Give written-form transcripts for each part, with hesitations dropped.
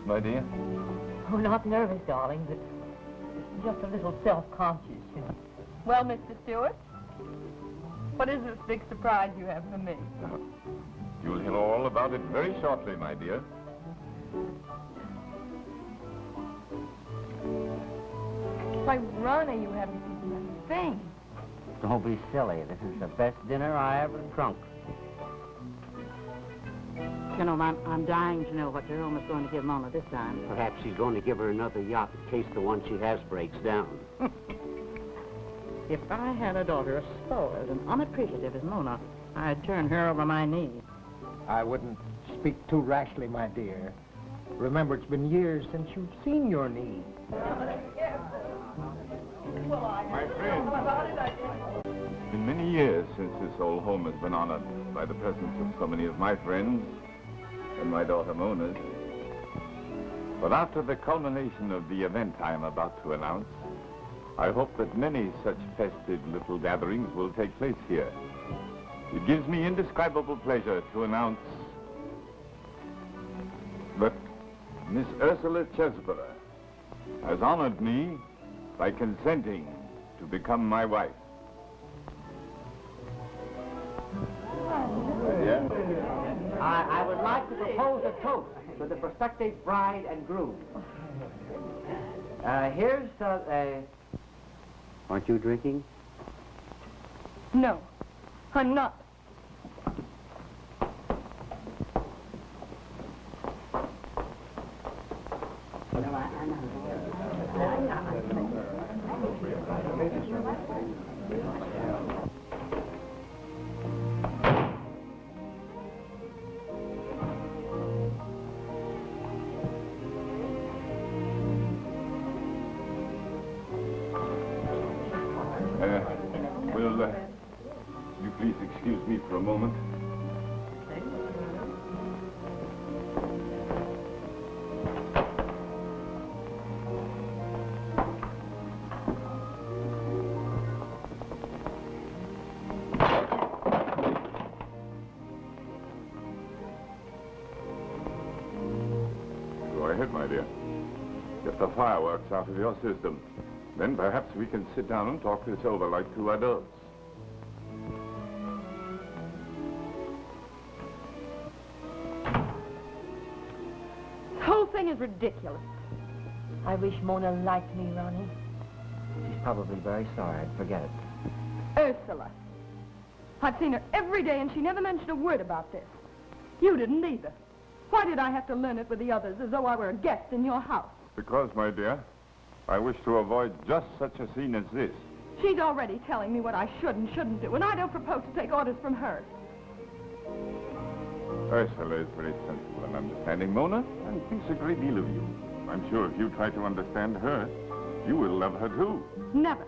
My dear? Oh, not nervous, darling, but just a little self-conscious, you know. Well, Mr. Stewart, what is this big surprise you have for me? You'll hear all about it very shortly, my dear. Why, Ronnie, you haven't eaten a thing. Don't be silly. This is the best dinner I ever drunk. You know, I'm dying to know what Jerome is going to give Mona this time. Perhaps he's going to give her another yacht in case the one she has breaks down. If I had a daughter as spoiled and unappreciative as Mona, I'd turn her over my knees. I wouldn't speak too rashly, my dear. Remember, it's been years since you've seen your knee. My friend, it's been many years since this old home has been honored by the presence of so many of my friends and my daughter Mona's. But after the culmination of the event I am about to announce, I hope that many such festive little gatherings will take place here. It gives me indescribable pleasure to announce that Miss Ursula Chesborough has honored me by consenting to become my wife. I would like to propose a toast to the prospective bride and groom. Here's Aren't you drinking? No, I'm not. Will you please excuse me for a moment? Go ahead, my dear. Get the fireworks out of your system. Then perhaps we can sit down and talk this over like two adults. This whole thing is ridiculous. I wish Mona liked me, Ronnie. She's probably very sorry. Forget it. Ursula. I've seen her every day, and she never mentioned a word about this. You didn't either. Why did I have to learn it with the others as though I were a guest in your house? Because, my dear, I wish to avoid just such a scene as this. She's already telling me what I should and shouldn't do, and I don't propose to take orders from her. Ursula is very sensible and understanding, Mona, and thinks a great deal of you. I'm sure if you try to understand her, you will love her too. Never.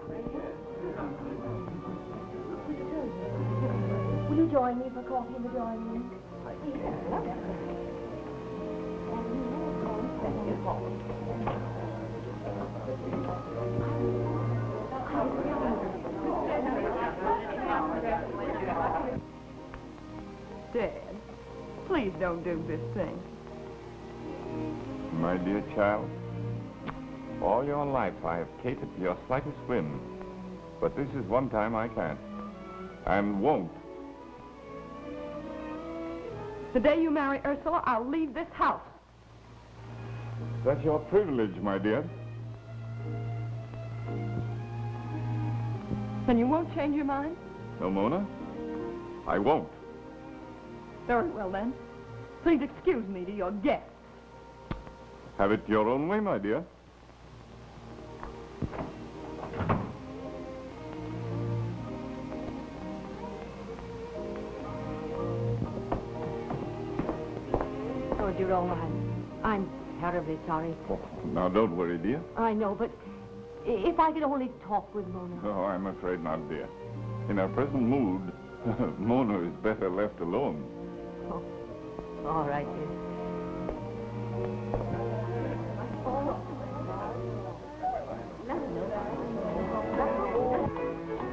Will you join me for coffee in the drawing room? Dad, please don't do this thing. My dear child, all your life I have catered to your slightest whim, but this is one time I can't. and won't. The day you marry Ursula, I'll leave this house. That's your privilege, my dear. Then you won't change your mind? No, Mona, I won't. Very well, then. Please excuse me to your guests. Have it your own way, my dear. Oh, Jerome, I'm terribly sorry. Oh, now, don't worry, dear. I know, but if I could only talk with Mona. Oh, I'm afraid not, dear. In our present mood, Mona is better left alone. Oh, all right, dear.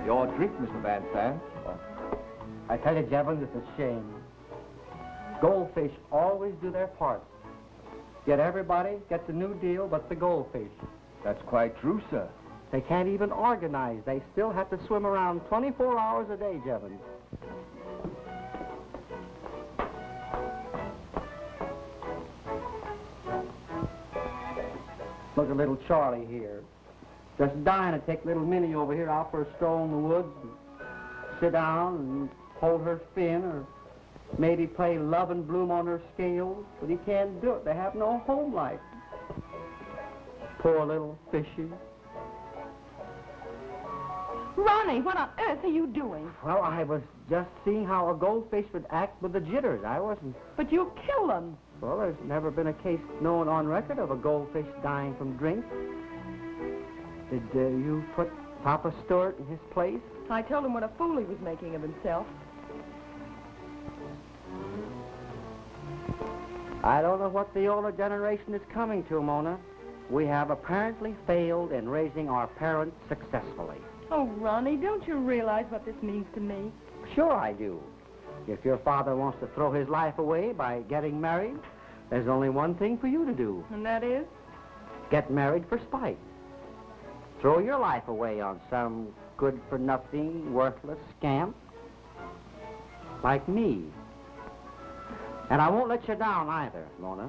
Your drink, Mr. Van Sant. I tell you, Jevons, it's a shame. Goldfish always do their part. Yet everybody gets a new deal but the goldfish. That's quite true, sir. They can't even organize. They still have to swim around 24 hours a day, Jevons. Look at little Charlie here. Just dying to take little Minnie over here out for a stroll in the woods and sit down and hold her fin or maybe play love and bloom on her scales, but he can't do it. They have no home life. Poor little fishy. Ronnie, what on earth are you doing? Well, I was just seeing how a goldfish would act with the jitters. I wasn't... But you'll kill them. Well, there's never been a case known on record of a goldfish dying from drink. Did you put Papa Stewart in his place? I told him what a fool he was making of himself. I don't know what the older generation is coming to, Mona. We have apparently failed in raising our parents successfully. Oh, Ronnie, don't you realize what this means to me? Sure I do. If your father wants to throw his life away by getting married, there's only one thing for you to do. And that is? Get married for spite. Throw your life away on some good-for-nothing, worthless scamp like me. And I won't let you down either, Mona.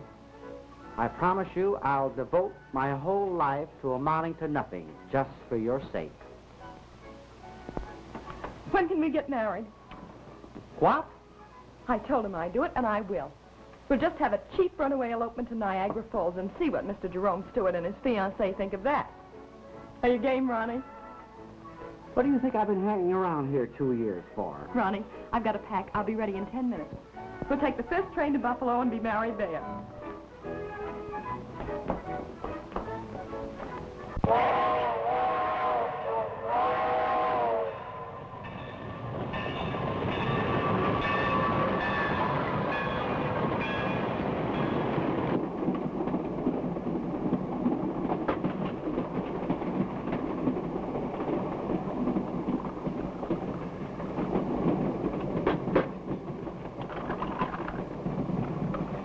I promise you I'll devote my whole life to amounting to nothing just for your sake. When can we get married? What? I told him I'd do it, and I will. We'll just have a cheap runaway elopement to Niagara Falls and see what Mr. Jerome Stewart and his fiancée think of that. Are you game, Ronnie? What do you think I've been hanging around here 2 years for? Ronnie, I've got a pack. I'll be ready in 10 minutes. We'll take the first train to Buffalo and be married there.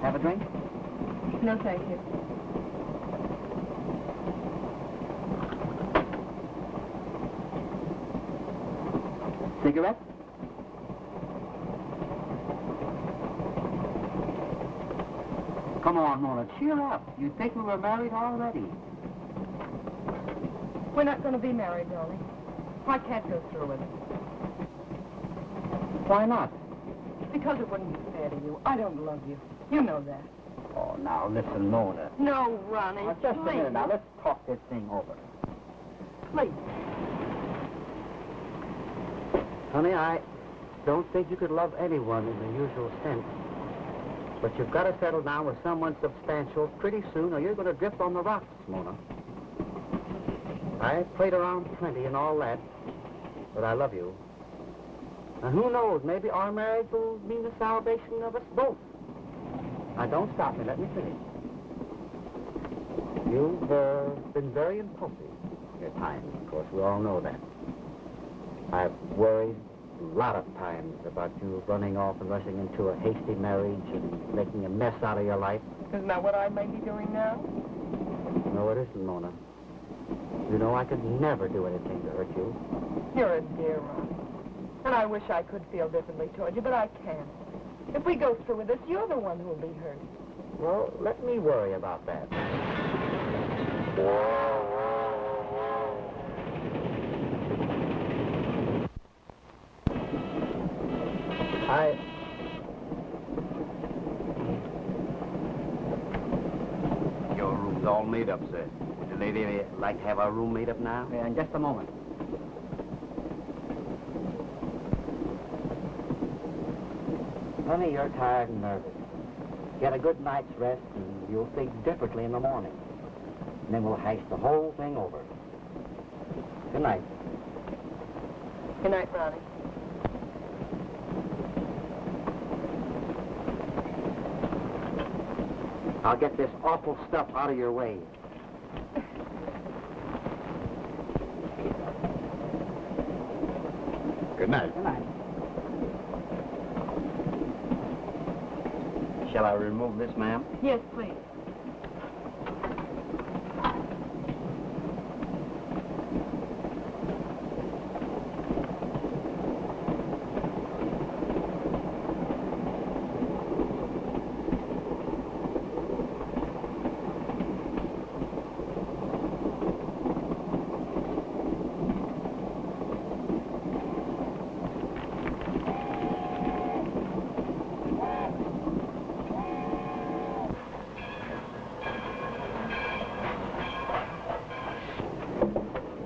Have a drink? No, thank you. Cigarette? Come on, Mona, cheer up. You'd think we were married already. We're not going to be married, Ronnie. I can't go through with it. Why not? Because it wouldn't be fair to you. I don't love you. You know that. Oh, now, listen, Mona. No, Ronnie, Now, just a please. minute. Now, let's talk this thing over. Please. Honey, I don't think you could love anyone in the usual sense. But you've got to settle down with someone substantial pretty soon, or you're going to drift on the rocks, Mona. I played around plenty and all that, but I love you. And who knows, maybe our marriage will mean the salvation of us both. Now, don't stop me. Let me finish. You've been very impulsive at times. Of course, we all know that. I've worried a lot of times about you running off and rushing into a hasty marriage and making a mess out of your life. Isn't that what I may be doing now? No, it isn't, Mona. You know I could never do anything to hurt you. You're a dear, Ronnie. And I wish I could feel differently toward you, but I can't. If we go through with this, you're the one who'll be hurt. Well, let me worry about that. Your room's all made up, sir. Would the lady like to have our room made up now? Yeah, in just a moment. Honey, you're tired and nervous. Get a good night's rest, and you'll think differently in the morning. And then we'll hash the whole thing over. Good night. Good night, Ronnie. I'll get this awful stuff out of your way. Good night. Good night. Shall I remove this, ma'am? Yes, please.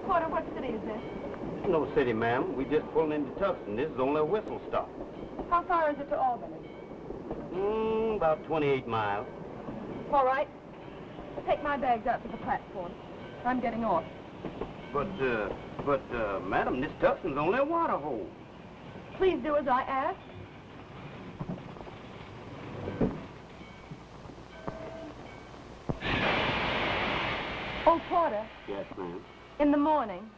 Porter, what city is this? No city, ma'am. We just pulled into Tucson. This is only a whistle stop. How far is it to Albany? About 28 miles. All right. Take my bags out to the platform. I'm getting off. But, madam, this Tucson's only a water hole. Please do as I ask. Oh, Porter, Yes, ma'am. in the morning,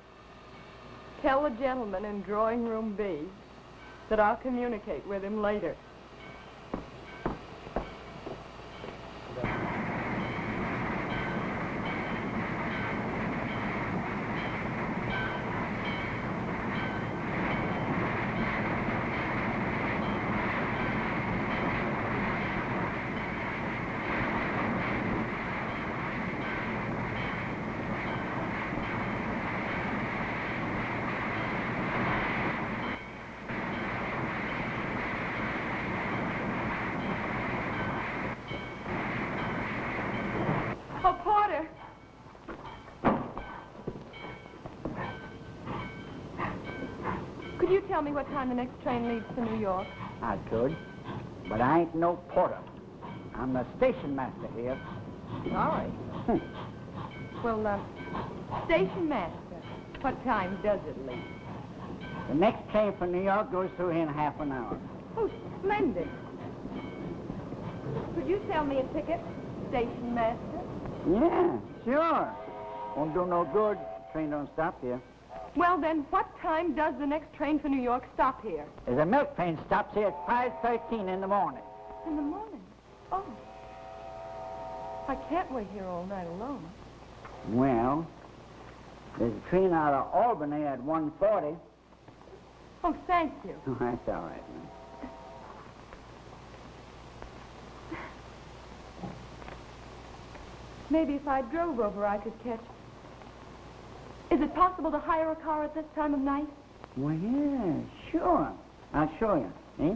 tell the gentleman in drawing room B that I'll communicate with him later. Oh, Porter. Could you tell me what time the next train leaves for New York? I could, but I ain't no porter. I'm the station master here. All right. Well, station master, what time does it leave? The next train for New York goes through here in half an hour. Oh, splendid. Could you sell me a ticket, station master? Yeah, sure. Won't do no good. Train don't stop here. Well, then, what time does the next train for New York stop here? There's a milk train stops here at 5:13 in the morning. In the morning. Oh. I can't wait here all night alone. Well, there's a train out of Albany at 1:40. Oh, thank you. That's all right, man. Maybe if I drove over, I could catch... Is it possible to hire a car at this time of night? Well, yeah, sure. I'll show you, eh?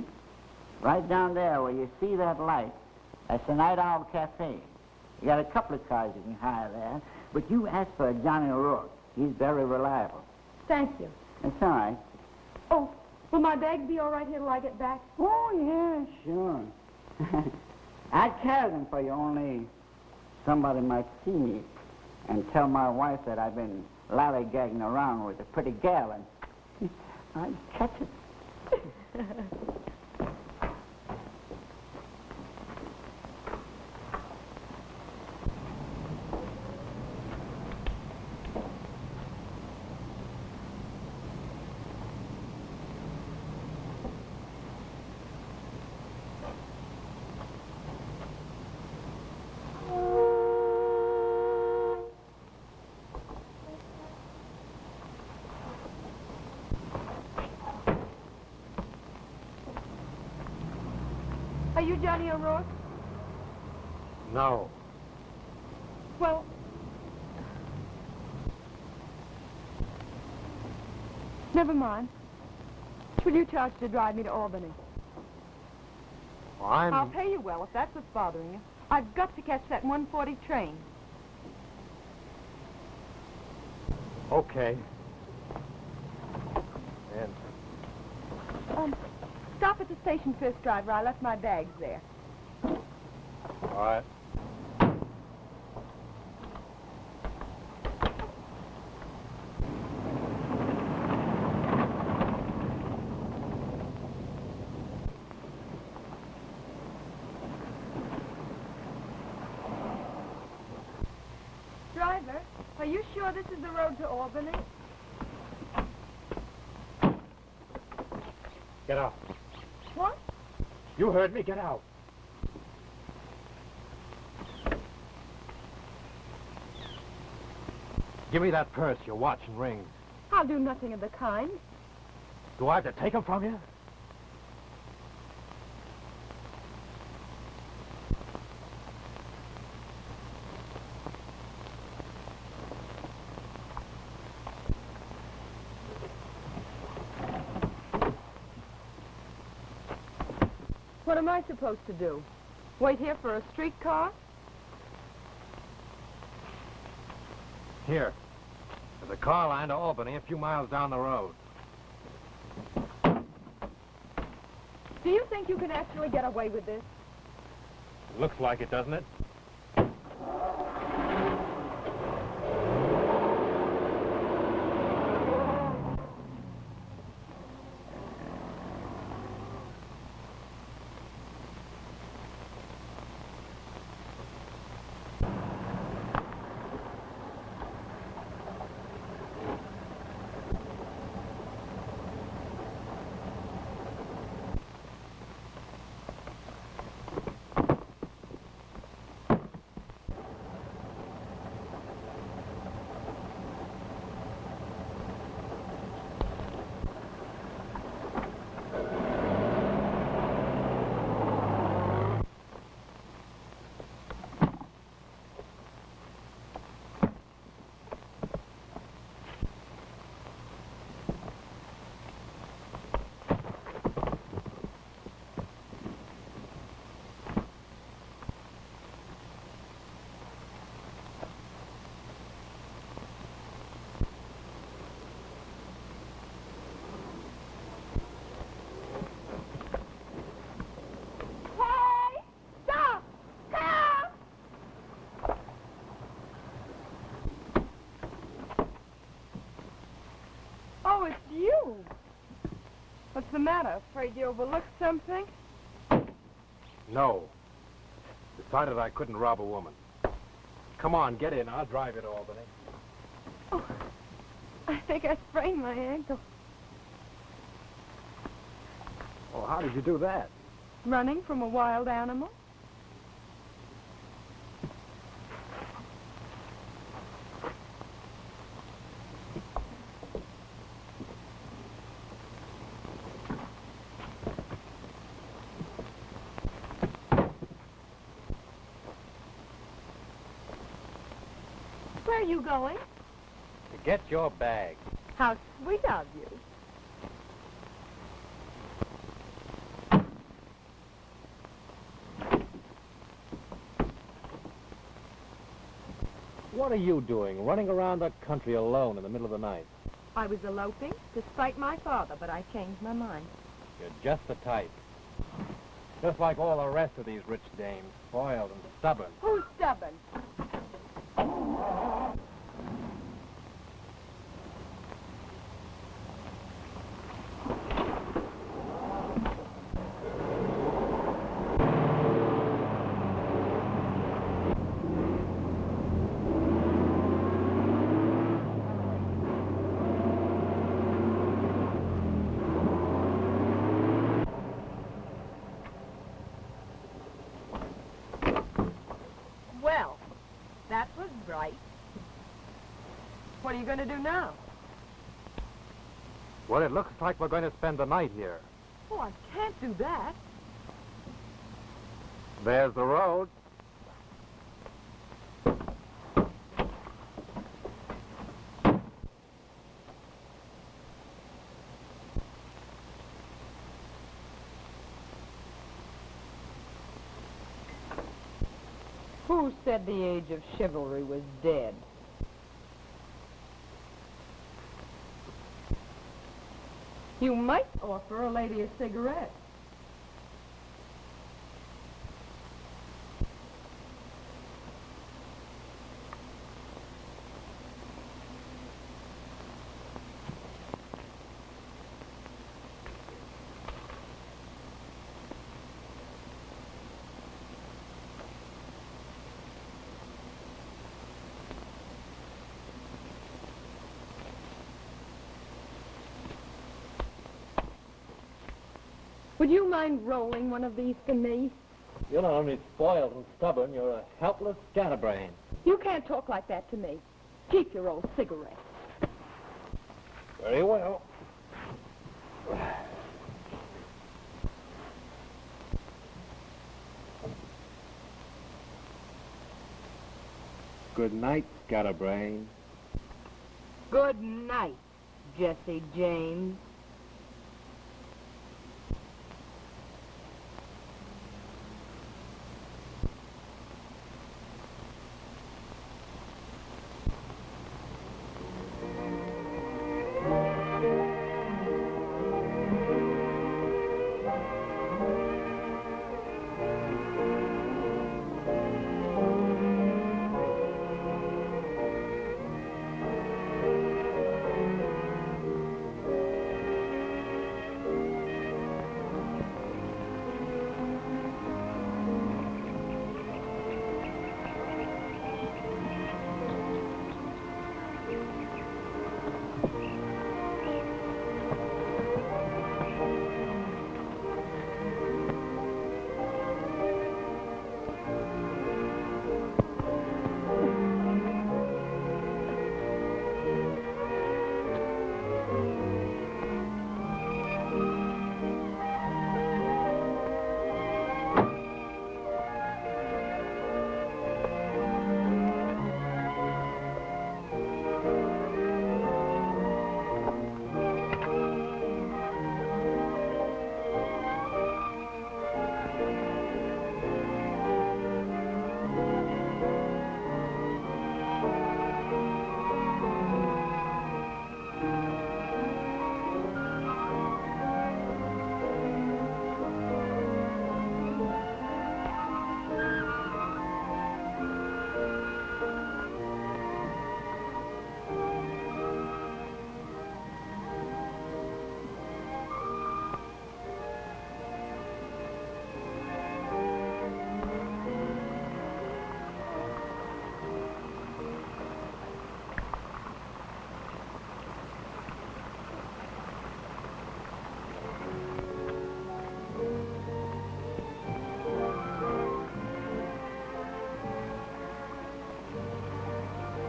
Right down there where you see that light, that's the Night Owl Cafe. You got a couple of cars you can hire there, but you ask for Johnny O'Rourke. He's very reliable. Thank you. That's all right. Oh, will my bags be all right here till I get back? Oh, yeah, sure. I'd carry them for you, only somebody might see me and tell my wife that I've been lollygagging around with a pretty gal, and I'd catch it. Are you Johnny O'Rourke? No. Well, never mind. Will you charge to drive me to Albany? Well, I'll pay you well if that's what's bothering you. I've got to catch that 1:40 train. Okay. And Stop at the station first, driver. I left my bags there. all right. Driver, are you sure this is the road to Albany? Get out. What? You heard me. Get out. Give me that purse, your watch and rings. I'll do nothing of the kind. Do I have to take them from you? What am I supposed to do? Wait here for a streetcar? Here. There's a car line to Albany a few miles down the road. Do you think you can actually get away with this? Looks like it, doesn't it? Oh, it's you. What's the matter? Afraid you overlooked something? No. Decided I couldn't rob a woman. Come on, get in. I'll drive you to Albany. Oh, I think I sprained my ankle. Oh, how did you do that? Running from a wild animal? Where are you going? To get your bag. How sweet of you. What are you doing, running around the country alone in the middle of the night? I was eloping to spite my father, but I changed my mind. You're just the type. Just like all the rest of these rich dames, spoiled and stubborn. Who's stubborn? Well, that was bright. What are you going to do now? Well, it looks like we're going to spend the night here. Oh, I can't do that. There's the road. Who said the age of chivalry was dead? You might offer a lady a cigarette. Would you mind rolling one of these for me? You're not only spoiled and stubborn, you're a helpless scatterbrain. You can't talk like that to me. Keep your old cigarette. Very well. Good night, scatterbrain. Good night, Jesse James.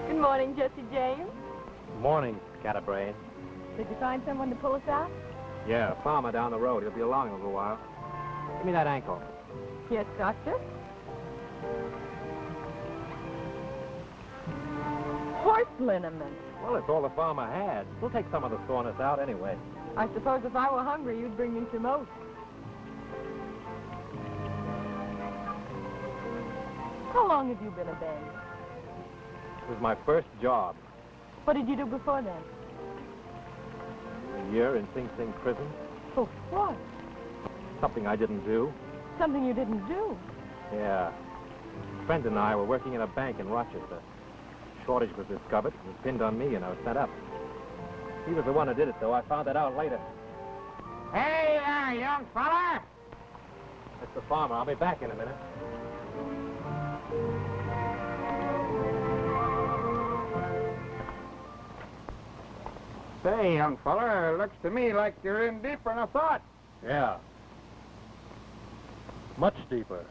Good morning, Jesse James. Morning, scatterbrain. Did you find someone to pull us out? Yeah, a farmer down the road. He'll be along in a little while. Give me that ankle. Yes, doctor. Horse liniment. Well, it's all the farmer had. We'll take some of the soreness out anyway. I suppose if I were hungry, you'd bring me some oats. How long have you been a babe? This is my first job. What did you do before then? A year in Sing Sing prison. For what? Something I didn't do. Something you didn't do. Yeah. A friend and I were working in a bank in Rochester. Shortage was discovered. It was pinned on me, and I was sent up. He was the one who did it, though. I found that out later. Hey there, young fella. That's the farmer. I'll be back in a minute. Say, young fella, looks to me like you're in deeper than I thought. Yeah. Much deeper.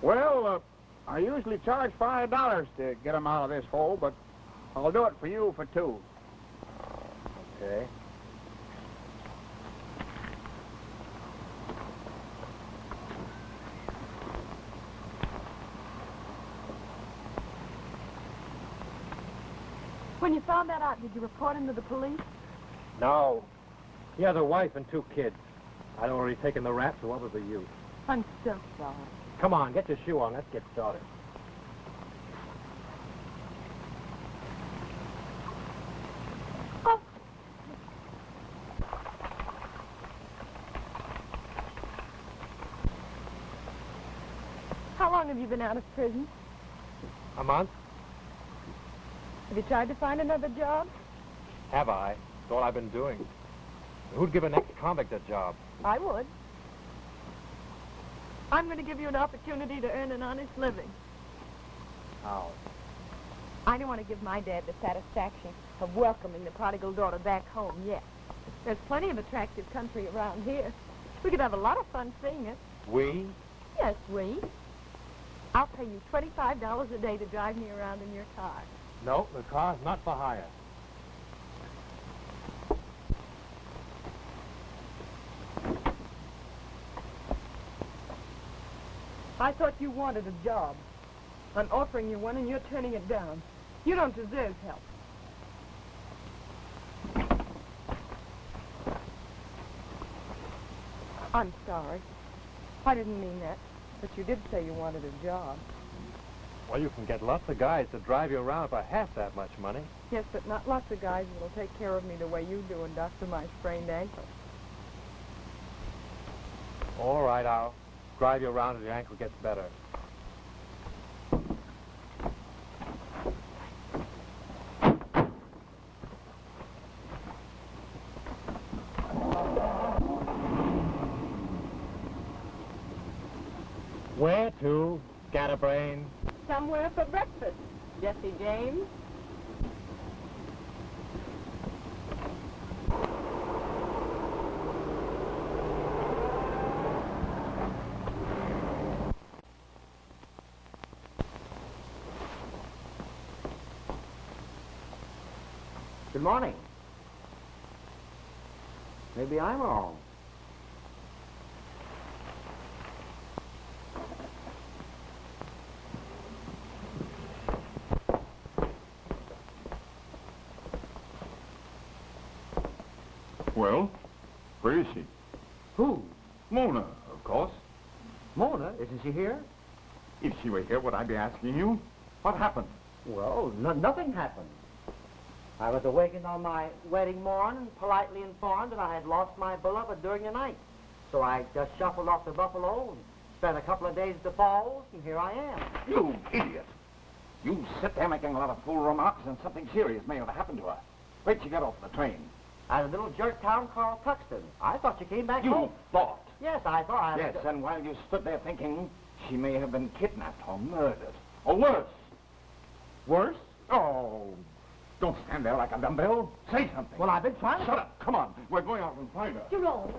Well, I usually charge $5 to get 'em out of this hole, but I'll do it for you for $2. Okay. When you found that out, did you report him to the police? No. He has a wife and 2 kids. I'd already taken the rap, so what was the use? I'm so sorry. Come on, get your shoe on. Let's get started. Oh. How long have you been out of prison? A month? Have you tried to find another job? Have I? That's all I've been doing. Who'd give an ex-convict a job? I would. I'm going to give you an opportunity to earn an honest living. How? I don't want to give my dad the satisfaction of welcoming the prodigal daughter back home yet. There's plenty of attractive country around here. We could have a lot of fun seeing it. We? Yes, we. I'll pay you $25 a day to drive me around in your car. No, the car's not for hire. I thought you wanted a job. I'm offering you one and you're turning it down. You don't deserve help. I'm sorry. I didn't mean that, but you did say you wanted a job. Well, you can get lots of guys to drive you around for half that much money. Yes, but not lots of guys that'll take care of me the way you do and doctor my sprained ankle. All right, I'll drive you around till your ankle gets better. Where to, scatterbrain? Somewhere for breakfast, Jesse James. Good morning. Maybe I'm wrong. Well, where is she? Who? Mona, of course. Mona? Isn't she here? If she were here, would I be asking you? What happened? Well, nothing happened. I was awakened on my wedding morn and politely informed that I had lost my beloved during the night. So I just shuffled off to Buffalo and spent a couple of days at the falls, and here I am. You idiot. You sit there making a lot of fool remarks and something serious may have happened to her. Where'd she get off the train? At a little jerk town called Tuxton. I thought you came back You home. thought? Yes, I thought. Yes, and while you stood there thinking, she may have been kidnapped or murdered. Or worse. Worse? Oh, don't stand there like a dumbbell. Say something. Well, I've been trying to... Shut up. Come on. We're going out and find her. Jerome.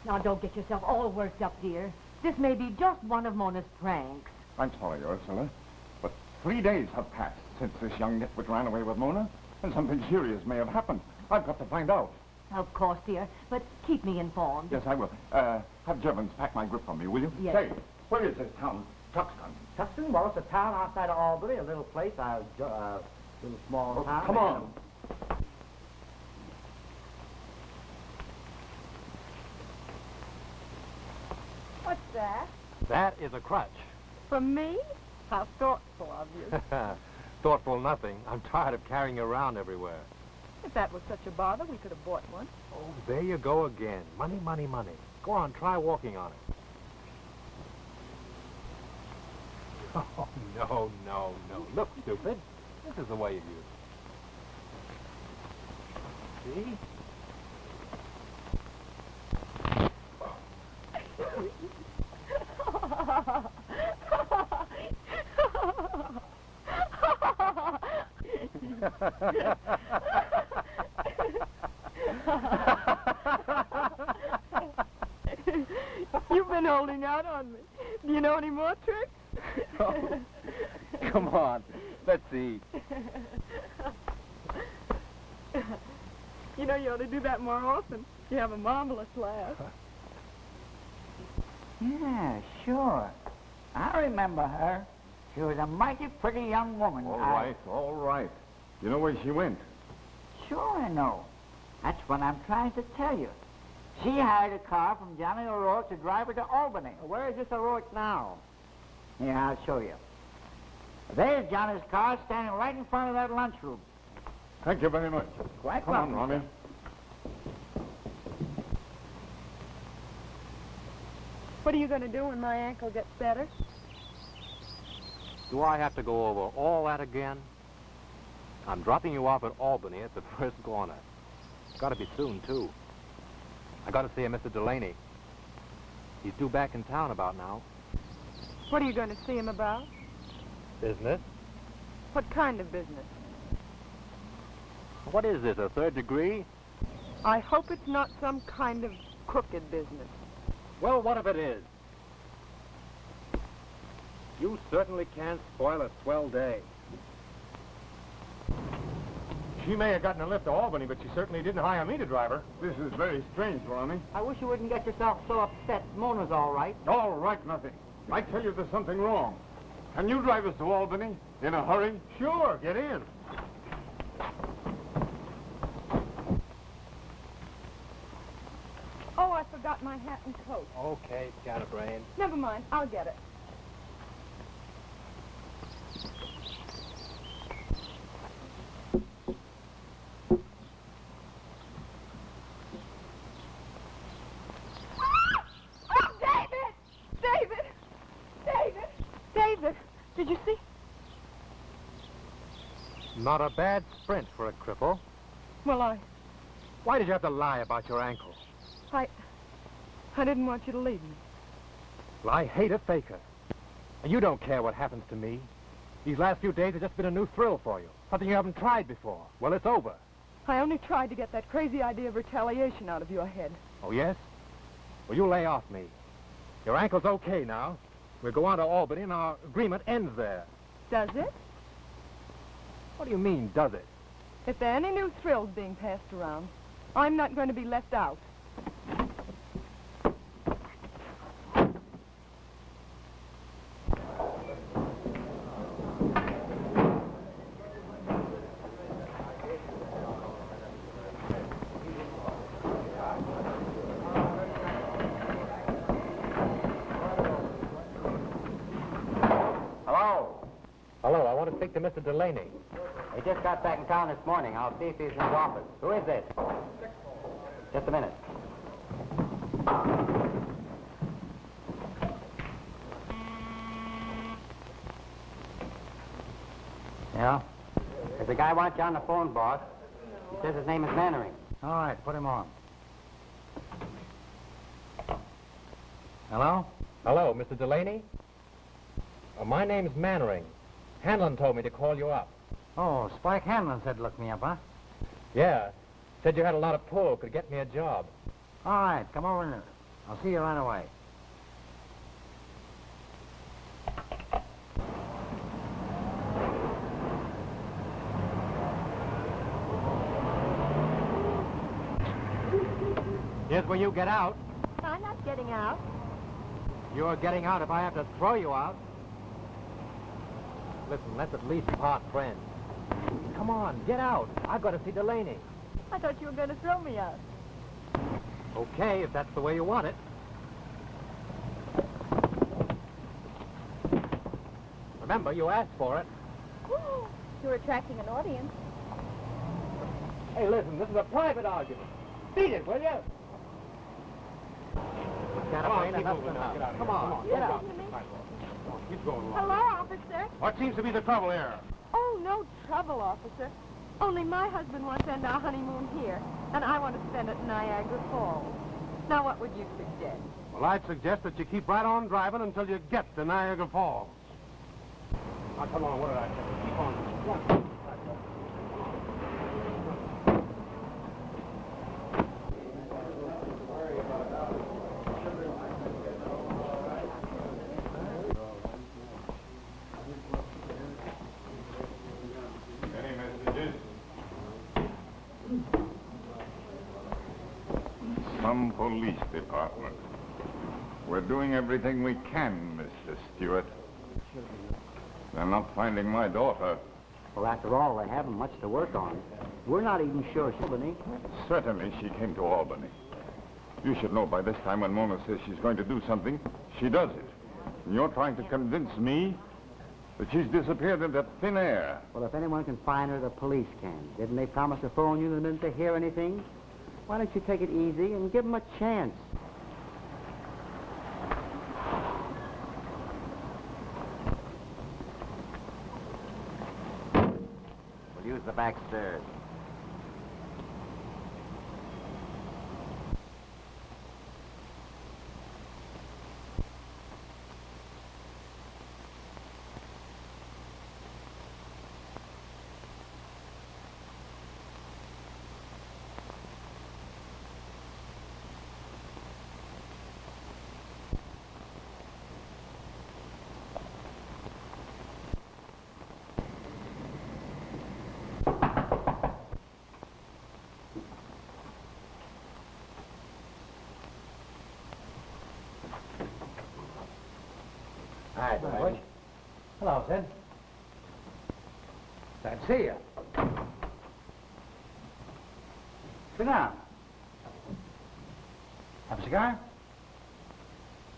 Now, don't get yourself all worked up, dear. This may be just one of Mona's pranks. I'm sorry, Ursula, but 3 days have passed since this young nitwit ran away with Mona, and something serious may have happened. I've got to find out. Of course, dear, but keep me informed. Yes, I will. Have Jevons pack my grip for me, will you? Yes. Say, where is this town? Tuxton. Tuxton? Well, it's a town outside of Albany, a little place, little small town. Come on. What's that? That is a crutch. For me? How thoughtful of you. Thoughtful nothing. I'm tired of carrying you around everywhere. If that was such a bother, we could have bought one. Oh, there you go again. Money, money, money. Go on, try walking on it. Oh, no, no, no. Look, stupid. This is the way you use it. See? You've been holding out on me. Do you know any more tricks? Oh, come on. Let's eat. You know, you ought to do that more often. You have a marvelous laugh. Yeah, sure. I remember her. She was a mighty pretty young woman. All right, all right. You know where she went? Sure I know. That's what I'm trying to tell you. She hired a car from Johnny O'Rourke to drive her to Albany. Where is this O'Rourke now? Here, I'll show you. There's Johnny's car standing right in front of that lunchroom. Thank you very much. Quite Come on, welcome. Ronnie. What are you going to do when my ankle gets better? Do I have to go over all that again? I'm dropping you off at Albany at the first corner. It's got to be soon, too. I got to see Mr. Delaney. He's due back in town about now. What are you going to see him about? Business? What kind of business? What is this, a third degree? I hope it's not some kind of crooked business. Well, what if it is? You certainly can't spoil a swell day. She may have gotten a lift to Albany, but she certainly didn't hire me to drive her. This is very strange, Ronnie. I wish you wouldn't get yourself so upset. Mona's all right. All right, nothing. I tell you there's something wrong. Can you drive us to Albany in a hurry? Sure, get in. Oh, I forgot my hat and coat. Okay, scatterbrain. Never mind, I'll get it. Oh, David! David! David! David! Did you see? Not a bad sprint for a cripple. Well, Why did you have to lie about your ankle? I didn't want you to leave me. Well, I hate a faker. And you don't care what happens to me. These last few days have just been a new thrill for you. Something you haven't tried before. Well, it's over. I only tried to get that crazy idea of retaliation out of your head. Oh, yes? Well, you lay off me. Your ankle's okay now. We'll go on to Albany and our agreement ends there. Does it? What do you mean, does it? If there are any new thrills being passed around, I'm not going to be left out. Hello, I want to speak to Mr. Delaney. He just got back in town this morning. I'll see if he's in his office. Who is this? Just a minute. Yeah? There's a guy wants you on the phone, boss. He says his name is Mannering. All right, put him on. Hello? Hello, Mr. Delaney? My name's Mannering. Hanlon told me to call you up. Oh, Spike Hanlon said look me up, huh? Yeah. Said you had a lot of pull, could get me a job. All right, come over and I'll see you right away. Here's where you get out. I'm not getting out. You're getting out if I have to throw you out. Listen, let's at least part friends. Come on, get out. I've got to see Delaney. I thought you were going to throw me out. Okay, if that's the way you want it. Remember, you asked for it. You're attracting an audience. Hey, listen, this is a private argument. Beat it, will you? Come on, keep moving now. Get out of here. Come on, Get out. Keep going along. Hello, officer. What seems to be the trouble here? Oh, no trouble, officer. Only my husband wants to end our honeymoon here, and I want to spend it in Niagara Falls. Now, what would you suggest? Well, I'd suggest that you keep right on driving until you get to Niagara Falls. Now, come on, what did I say? Keep on. Come on. Any messages? Some police department. We're doing everything we can, Mr. Stewart. They're not finding my daughter. Well, after all, they haven't much to work on. We're not even sure she'll be. Certainly she came to Albany. You should know by this time when Mona says she's going to do something, she does it. And you're trying to convince me that she's disappeared into thin air. Well, if anyone can find her, the police can. Didn't they promise to phone you the minute they hear anything? Why don't you take it easy and give them a chance? We'll use the back stairs. Hi, George. Hello, Sid. Glad to see you. Sit down. Have a cigar?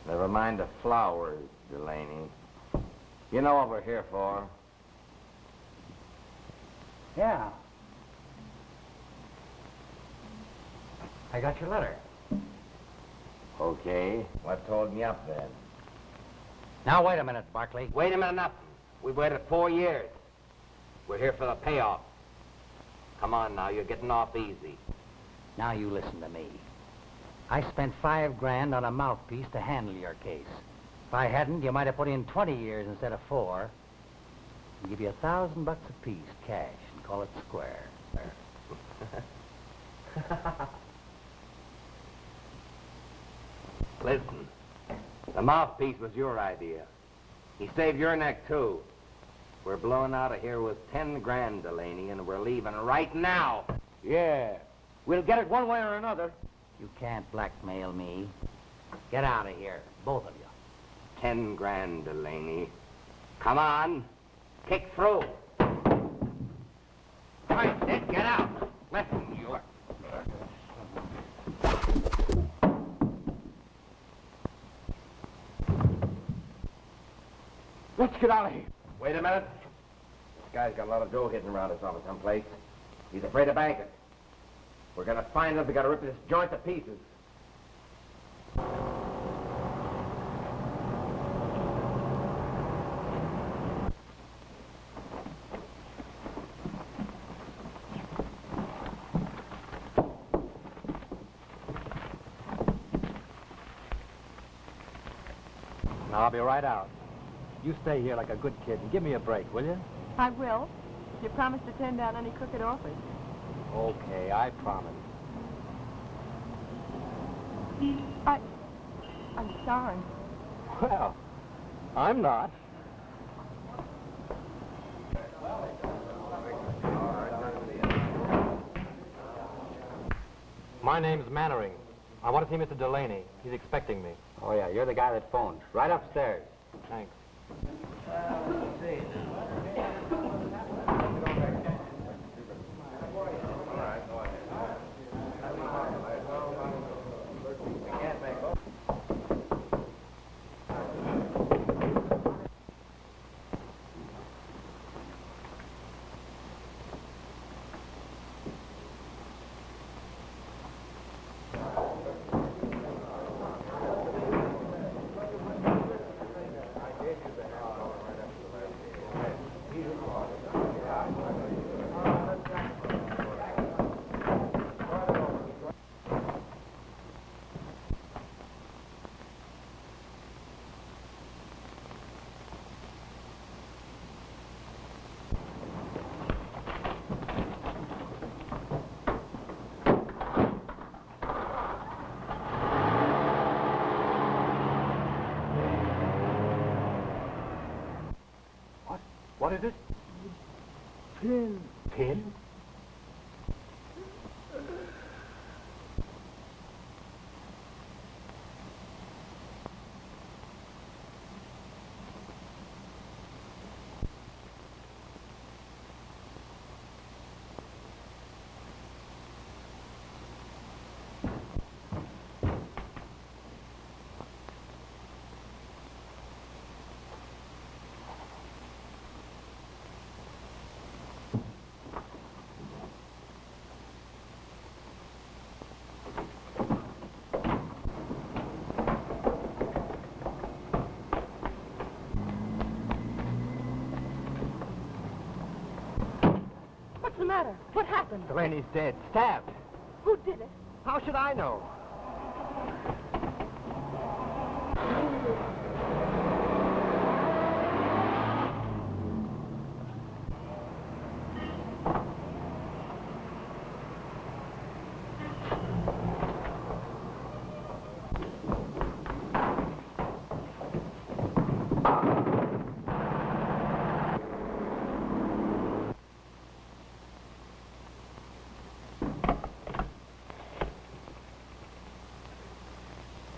Never mind the flowers, Delaney. You know what we're here for. Yeah. I got your letter. Okay. What told me up then? Now, wait a minute, Barkley. Wait a minute, nothing. We've waited 4 years. We're here for the payoff. Come on now, you're getting off easy. Now you listen to me. I spent $5 on a mouthpiece to handle your case. If I hadn't, you might have put in 20 years instead of 4. I'll give you $1,000 apiece, cash, and call it square. Listen, the mouthpiece was your idea. He saved your neck, too. We're blowing out of here with 10 grand, Delaney, and we're leaving right now. Yeah. We'll get it one way or another. You can't blackmail me. Get out of here, both of you. 10 grand, Delaney. Come on. Kick through. All right, Sid, get out. Listen, you... Let's get out of here. Wait a minute. This guy's got a lot of dough hidden around his office someplace. He's afraid to bank it. We're gonna find him. We gotta rip this joint to pieces. Now, I'll be right out. You stay here like a good kid and give me a break, will you? I will. You promise to turn down any crooked offers. Okay, I promise. I'm sorry. Well, I'm not. My name's Mannering. I want to see Mr. Delaney. He's expecting me. Oh, yeah, you're the guy that phoned. Right upstairs. Thanks. What is it? Pin. Pin? matter? What happened? Delaney's dead. Stabbed. Who did it? How should I know?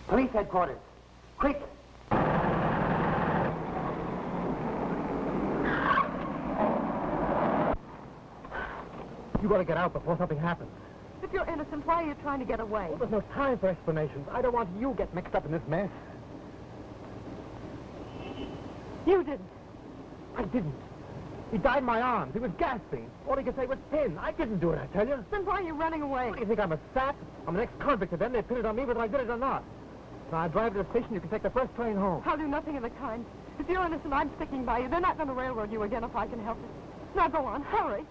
Police headquarters. Quick! You gotta get out before something happens. If you're innocent, why are you trying to get away? Well, there's no time for explanations. I don't want you to get mixed up in this mess. You didn't. I didn't. He died in my arms. He was gasping. All he could say was pin. I didn't do it, I tell you. Then why are you running away? What, do you think I'm a sap? I'm an ex-convict, and then they pin it on me whether I did it or not. Now, I drive to the station. You can take the first train home. I'll do nothing of the kind. If you're innocent, I'm sticking by you. They're not going to railroad you again if I can help it. Now go on, hurry.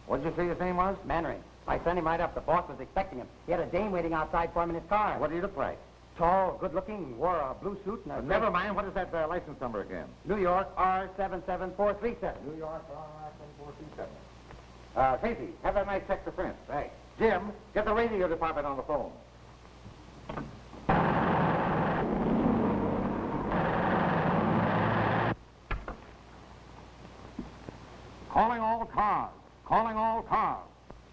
What did you say his name was? Mannering. I sent him right up. The boss was expecting him. He had a dame waiting outside for him in his car. What did he look like? Tall, good-looking, wore a blue suit and a... Never mind. What is that license number again? New York R77437. New York R7437. Tracy, have that nice check for Prince. Right. Jim, get the radio department on the phone. Calling all cars. Calling all cars.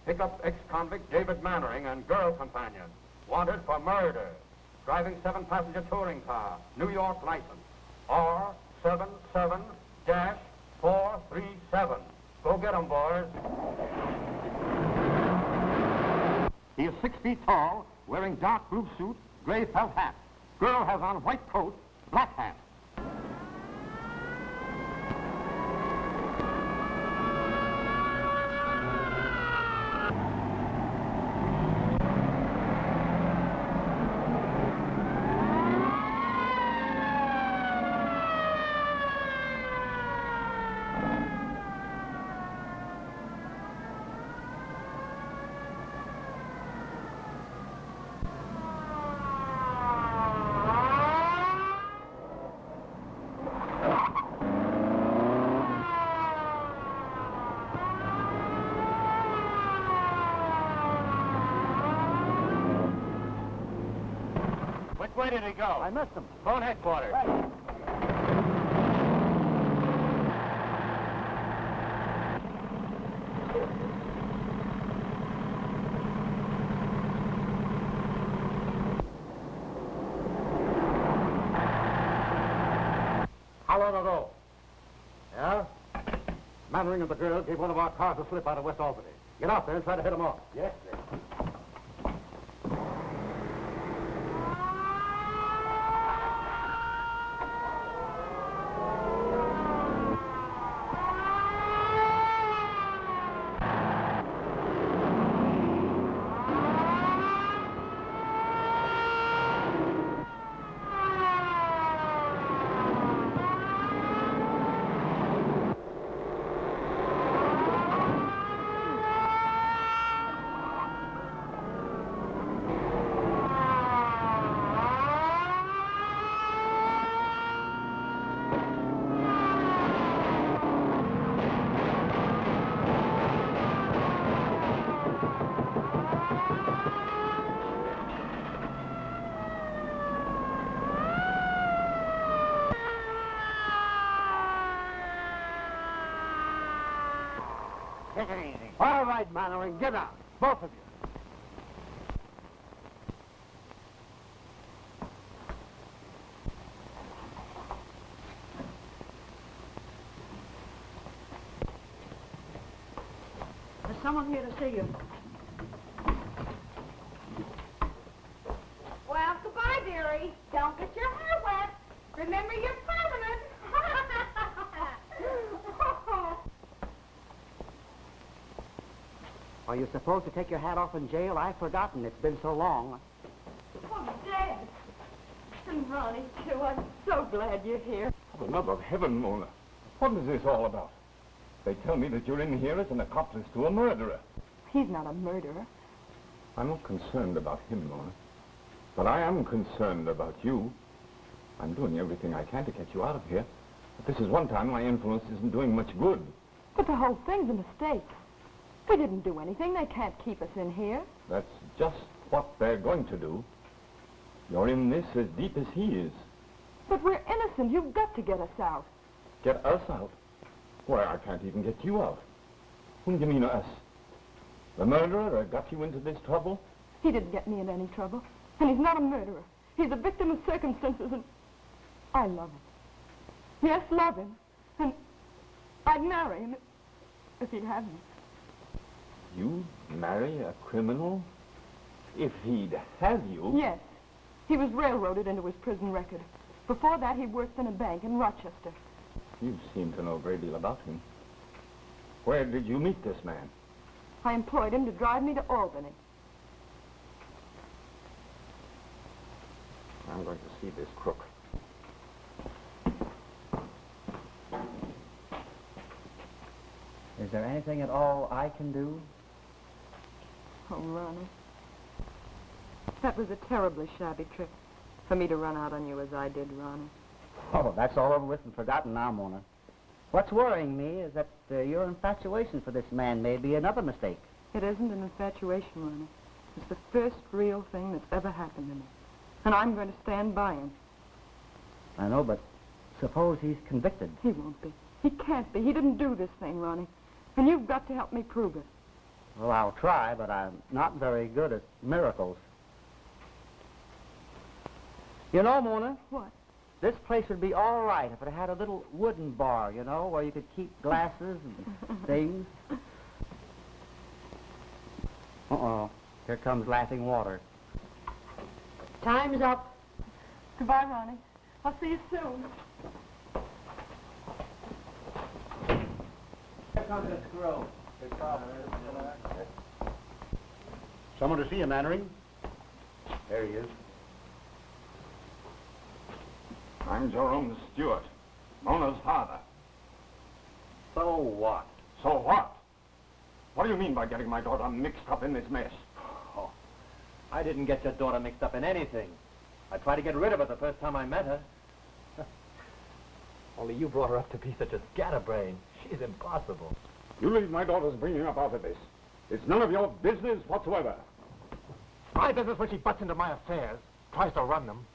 Pick up ex-convict David Mannering and girl companion. Wanted for murder. Driving 7-passenger touring car. New York license. R77-437. Go get 'em, boys. He is 6 feet tall, wearing dark blue suit, gray felt hat. Girl has on white coat, black hat. Which way did he go? I missed him. Phone headquarters. Right. How long ago? Yeah? Mannering and the girl gave one of our cars a slip out of West Albany. Get out there and try to hit him off. Yes, sir. Take it easy. All right, Mannering, get out. Both of you. There's someone here to see you. Well, goodbye, dearie. Don't get your hair wet. Remember, you're permanent. Are you supposed to take your hat off in jail? I've forgotten. It's been so long. Oh, Dad. And Ronnie, too. I'm so glad you're here. For the love of heaven, Mona. What is this all about? They tell me that you're in here as an accomplice to a murderer. He's not a murderer. I'm not concerned about him, Mona. But I am concerned about you. I'm doing everything I can to get you out of here. But this is one time my influence isn't doing much good. But the whole thing's a mistake. We didn't do anything. They can't keep us in here. That's just what they're going to do. You're in this as deep as he is. But we're innocent. You've got to get us out. Get us out? Why, I can't even get you out. Whom do you mean, us? The murderer that got you into this trouble? He didn't get me into any trouble. And he's not a murderer. He's a victim of circumstances, and I love him. Yes, love him. And I'd marry him if he'd have me. You marry a criminal? If he'd have you? Yes. He was railroaded into his prison record. Before that, he worked in a bank in Rochester. You seem to know a great deal about him. Where did you meet this man? I employed him to drive me to Albany. I'm going to see this crook. Is there anything at all I can do? Oh, Ronnie. That was a terribly shabby trick for me to run out on you as I did, Ronnie. Oh, that's all over with and forgotten now, Mona. What's worrying me is that your infatuation for this man may be another mistake. It isn't an infatuation, Ronnie. It's the first real thing that's ever happened to me. And I'm going to stand by him. I know, but suppose he's convicted. He won't be. He can't be. He didn't do this thing, Ronnie. And you've got to help me prove it. Well, I'll try, but I'm not very good at miracles. You know, Mona? What? This place would be all right if it had a little wooden bar, you know, where you could keep glasses and things. Uh-oh. Here comes laughing water. Time's up. Goodbye, Ronnie. I'll see you soon. Here comes the squirrel. Someone to see you, Mannering. There he is. I'm Jerome Stewart, Mona's father. So what? So what? What do you mean by getting my daughter mixed up in this mess? Oh, I didn't get your daughter mixed up in anything. I tried to get rid of her the first time I met her. Only you brought her up to be such a scatterbrain. She's impossible. You leave my daughter's bringing up out of this. It's none of your business whatsoever. My business when she butts into my affairs, tries to run them.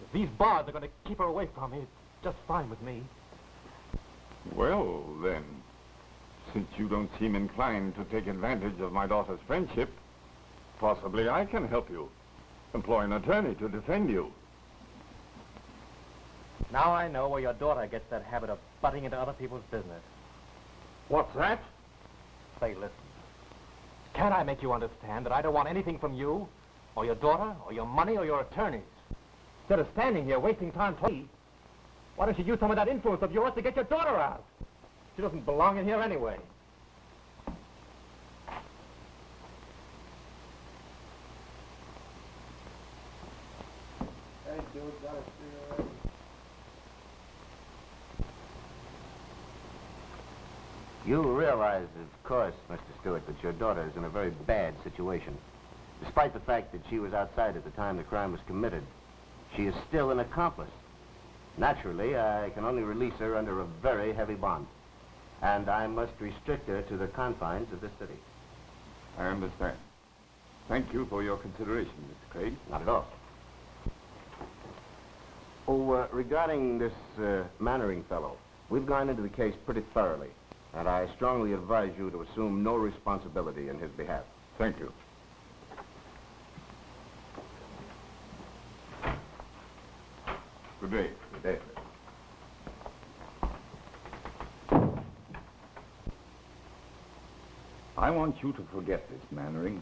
If these bars are going to keep her away from me, it's just fine with me. Well, then, since you don't seem inclined to take advantage of my daughter's friendship, possibly I can help you. Employ an attorney to defend you. Now I know where your daughter gets that habit of butting into other people's business. What's that? Say, listen. Can't I make you understand that I don't want anything from you, or your daughter, or your money, or your attorneys? Instead of standing here wasting time talking, why don't you use some of that influence of yours to get your daughter out? She doesn't belong in here anyway. Hey, dude, got a cigarette? You realize, of course, Mr. Stewart, that your daughter is in a very bad situation. Despite the fact that she was outside at the time the crime was committed, she is still an accomplice. Naturally, I can only release her under a very heavy bond. And I must restrict her to the confines of this city. I understand. Thank you for your consideration, Mr. Craig. Not at all. Oh, regarding this Mannering fellow, we've gone into the case pretty thoroughly. And I strongly advise you to assume no responsibility in his behalf. Thank you. Good day. Good day. I want you to forget this, Mannering.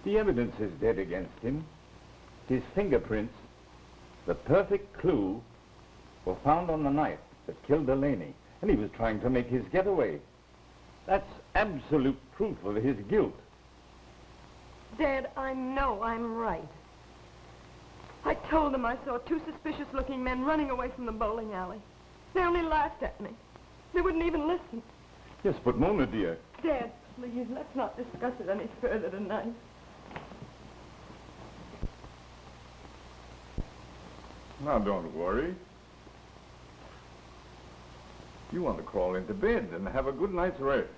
The evidence is dead against him. His fingerprints, the perfect clue, were found on the knife that killed Delaney, and he was trying to make his getaway. That's absolute proof of his guilt. Dad, I know I'm right. I told them I saw two suspicious-looking men running away from the bowling alley. They only laughed at me. They wouldn't even listen. Yes, but Mona, dear. Dad, please, let's not discuss it any further tonight. Now, don't worry. You want to crawl into bed and have a good night's rest.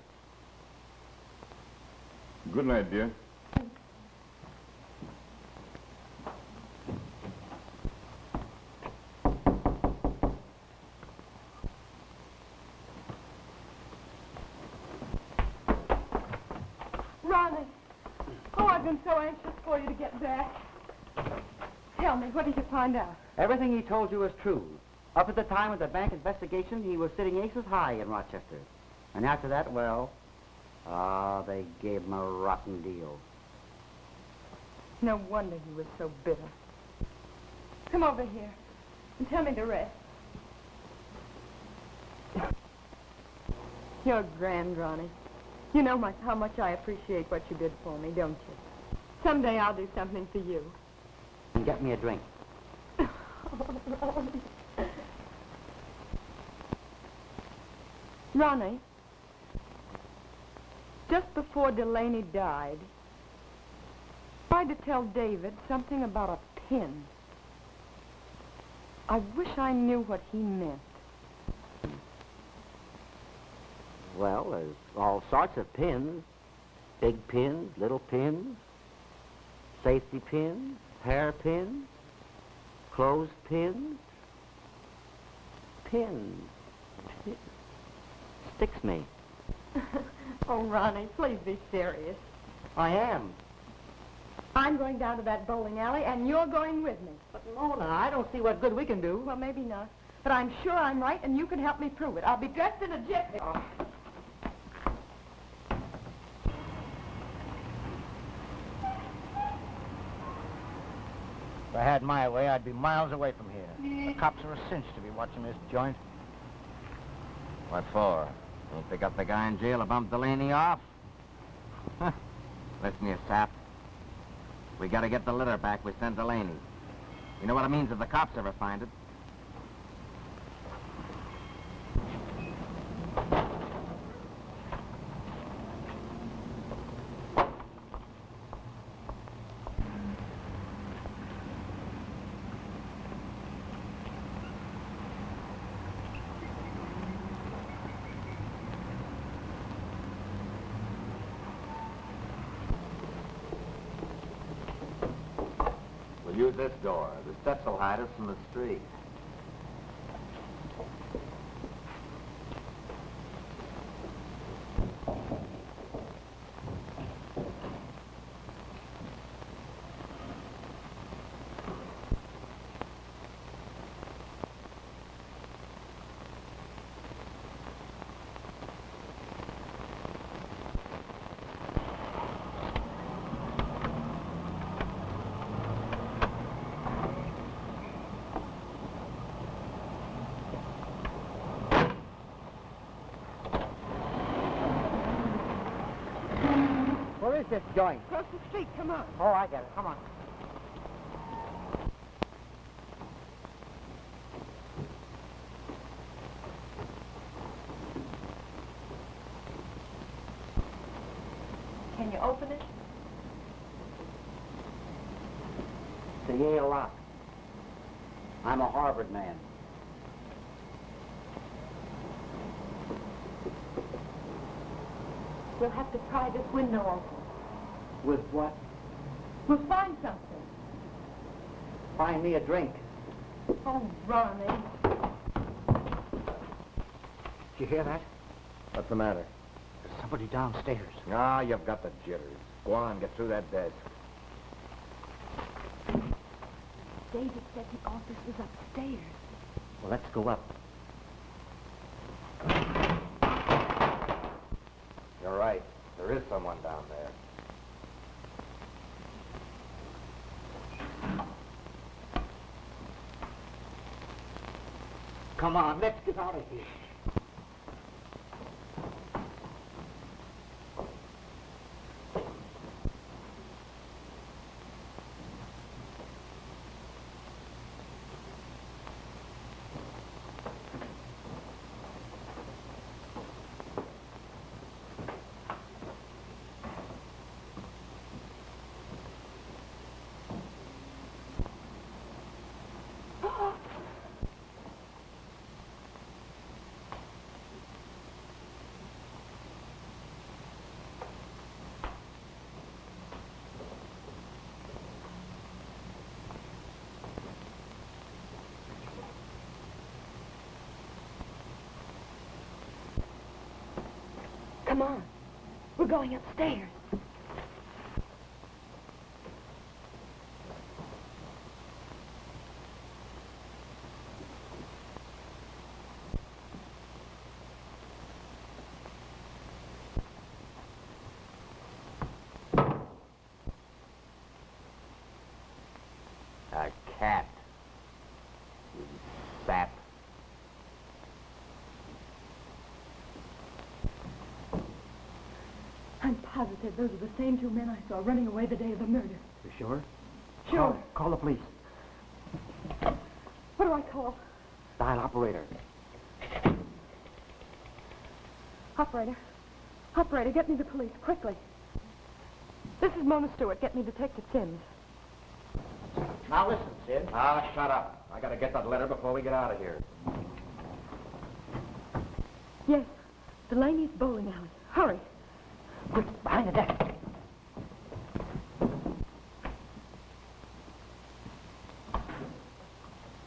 Good night, dear. Ronnie. Oh, I've been so anxious for you to get back. Tell me, what did you find out? Everything he told you is true. Up at the time of the bank investigation, he was sitting aces high in Rochester. And after that, well, they gave him a rotten deal. No wonder he was so bitter. Come over here and tell me the rest. You're grand, Ronnie. You know how much I appreciate what you did for me, don't you? Someday I'll do something for you. And get me a drink. Ronnie, just before Delaney died, I tried to tell David something about a pin. I wish I knew what he meant. Well, there's all sorts of pins. Big pins, little pins, safety pins, hair pins, clothes pins. Pins. Sticks me. Oh, Ronnie, please be serious. I am. I'm going down to that bowling alley, and you're going with me. But Mona, I don't see what good we can do. Well, maybe not. But I'm sure I'm right, and you can help me prove it. I'll be dressed in a jiffy. Oh. If I had my way, I'd be miles away from here. The cops are a cinch to be watching this joint. What for? You pick up the guy in jail who bumped Delaney off? Listen, you sap. We gotta get the litter back we sent Delaney. You know what it means if the cops ever find it? We'll use this door. The steps will hide us from the street. Where is this joint? Across the street, come on. Oh, I get it. Come on. Can you open it? It's a Yale lock. I'm a Harvard man. We'll have to pry this window open. With what? We'll find something. Find me a drink. Oh, Ronnie. Did you hear that? What's the matter? There's somebody downstairs. Ah, you've got the jitters. Go on, get through that desk. David said the office was upstairs. Well, let's go up. You're right. There is someone down there. Come on, let's get out of here. Come on. We're going upstairs. A cat. You sap. I'm positive those are the same two men I saw running away the day of the murder. You sure? Sure. Call the police. What do I call? Dial operator. Operator. Operator, get me the police, quickly. This is Mona Stewart. Get me Detective Sims. Now listen, Sid. Ah, shut up. I gotta get that letter before we get out of here. Yes, Delaney's bowling alley. Hurry. Quick, behind the desk.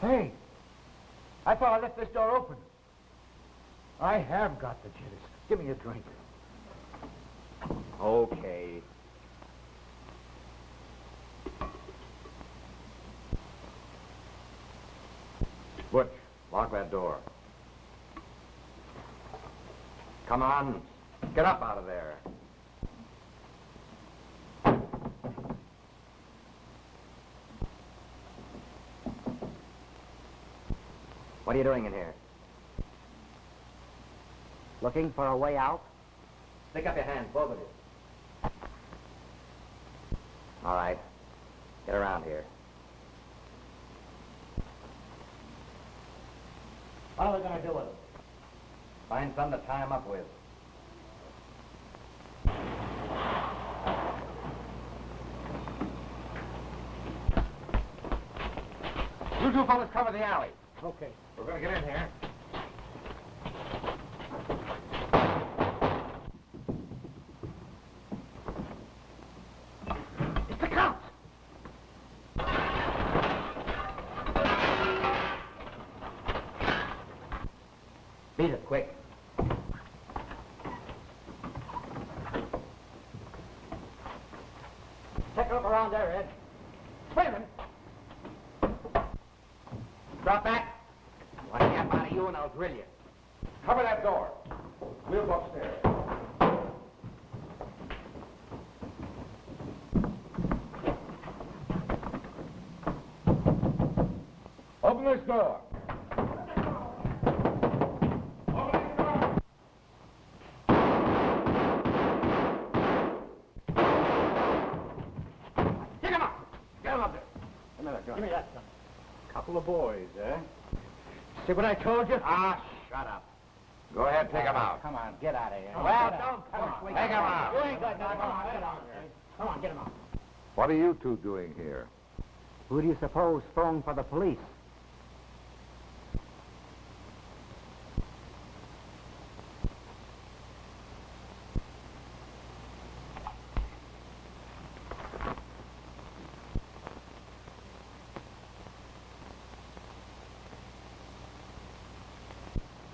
Hey, I thought I left this door open. I have got the jitters. Give me a drink. Okay. Butch, lock that door. Come on. Get up out of there. What are you doing in here? Looking for a way out? Stick up your hands, both of you. All right. Get around here. What are we going to do with him? Find something to tie him up with. You two fellas cover the alley. Okay. We're going to get in here. It's the cops! Beat it, quick. Take a look around there, Ed. Wait a minute. Drop back. Want to get out of you and I'll drill you. Cover that door. We'll go upstairs. Open this door. Get him up. Get him up there. Give me that gun. Couple of boys, eh? See what I told you? Ah, shut up. Go ahead, take him out. Come on, get out of here. Well, don't come on. Take him out. You ain't got nothing. Come on, get out. Come on, get him out. What are you two doing here? Who do you suppose phoned for the police?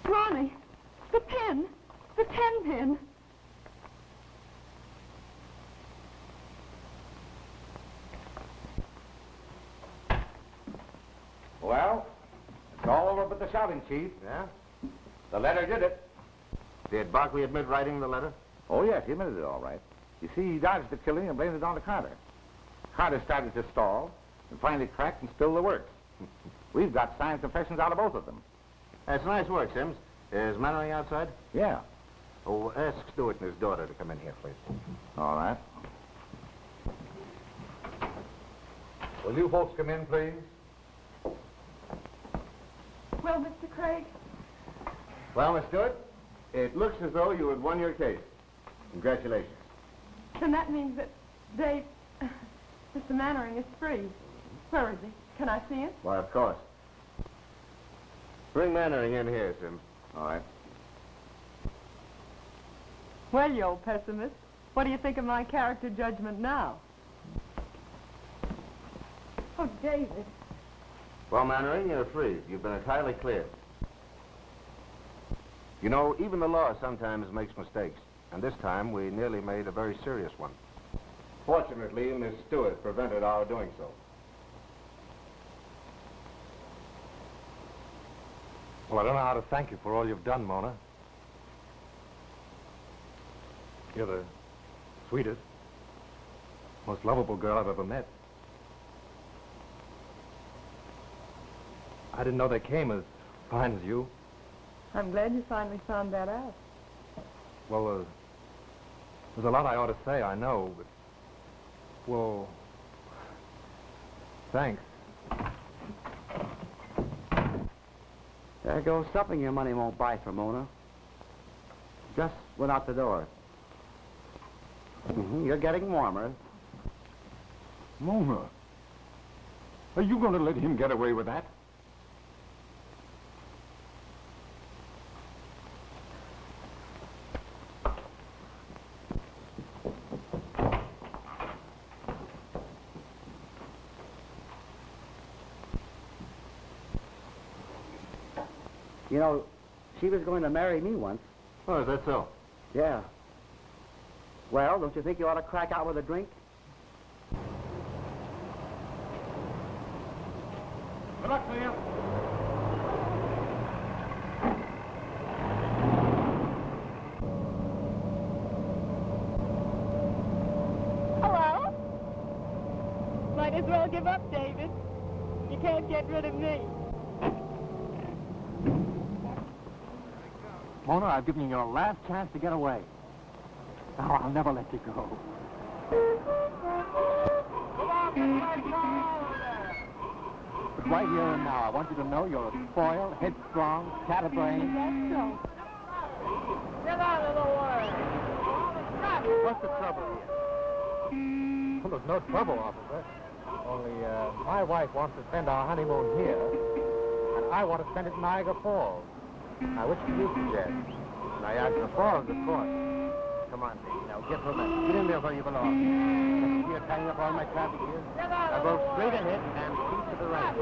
Ronnie, the pen. The 10 pin. Well, it's all over but the shouting, Chief. Yeah? The letter did it. Did Barkley admit writing the letter? Oh, yes, he admitted it all right. You see, he dodged the killing and blamed it on to Carter. Carter started to stall and finally cracked and spilled the works. We've got signed confessions out of both of them. That's nice work, Sims. Is Mannering outside? Yeah. Oh, ask Stewart and his daughter to come in here, please. All right. Will you folks come in, please? Well, Mr. Craig, Well, Miss Stewart, it looks as though you had won your case. Congratulations. then that means that they... Mr. Mannering is free. Where is he? Can I see him? Why, of course. Bring Mannering in here, Sims. All right. Well, you old pessimist. What do you think of my character judgment now? Oh, David. Well, Mannering, you're free. You've been entirely cleared. You know, even the law sometimes makes mistakes. And this time, we nearly made a very serious one. Fortunately, Miss Stewart prevented our doing so. Well, I don't know how to thank you for all you've done, Mona. You're the sweetest, most lovable girl I've ever met. I didn't know they came as fine as you. I'm glad you finally found that out. Well, there's a lot I ought to say, I know, but... Well... Thanks. There goes something your money won't buy for Mona. Just went out the door. You're getting warmer. Mona, are you going to let him get away with that? You know, she was going to marry me once. Oh, is that so? Yeah. Well, don't you think you ought to crack out with a drink? Good luck to you. Hello? Might as well give up, David. You can't get rid of me. Mona, I've given you your last chance to get away. Now, I'll never let you go. But right here and now, I want you to know you're a spoiled, headstrong, scatterbrained. That's so. Get out of the way! What's the trouble here? Well, there's no trouble, officer. Only, my wife wants to spend our honeymoon here, and I want to spend it in Niagara Falls. Now, which do you suggest? Niagara Falls, of course. Come on, baby. Now, get from there. Get in there where you belong. See you're tying up all my traffic here? Now, go straight ahead and keep to the right.